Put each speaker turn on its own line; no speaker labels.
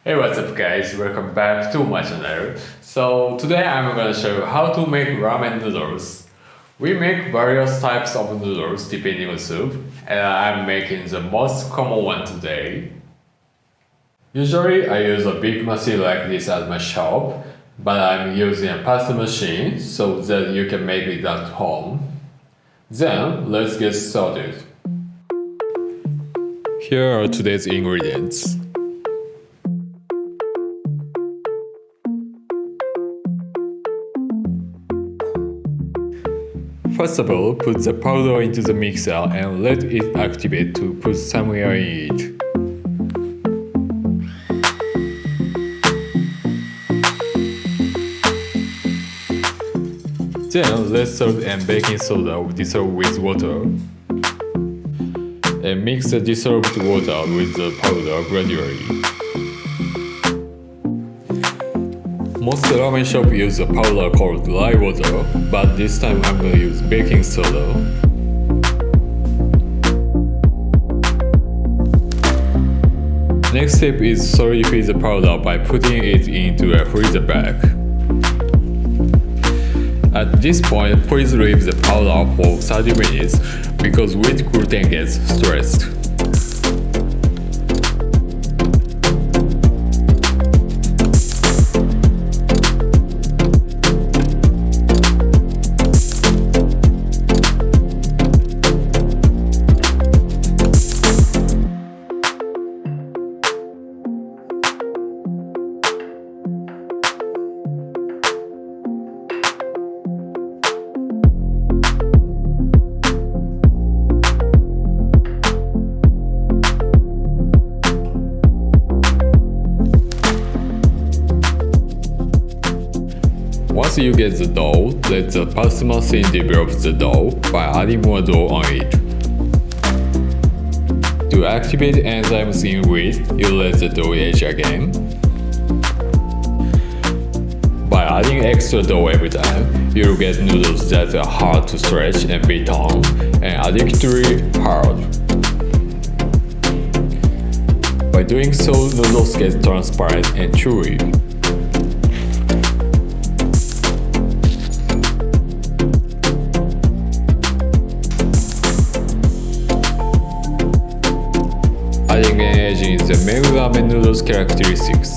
Hey, what's up guys, welcome back to my channel. So today I'm gonna show you how to make ramen noodles. We make various types of noodles depending on soup, and I'm making the most common one today. Usually I use a big machine like this at my shop, but I'm using a pasta machine so that you can make it at home. Then let's get started. Here are today's ingredients. First of all, put the powder into the mixer and let it activate to put some air in it. Then let salt and baking soda dissolve with water. And mix the dissolved water with the powder gradually. Most ramen shops use a powder called lye water, but this time I'm gonna use baking soda. Next step is solidify the powder by putting it into a freezer bag. At this point, please leave the powder for 30 minutes because wheat gluten gets stressed. Once you get the dough, let the pasta machine develop the dough by adding more dough on it. To activate enzymes in wheat, you let the dough age again. By adding extra dough every time, you'll get noodles that are hard to stretch and bit on, and addictively hard. By doing so, noodles get transparent and chewy. Adding and aging is the main ramen noodles characteristics.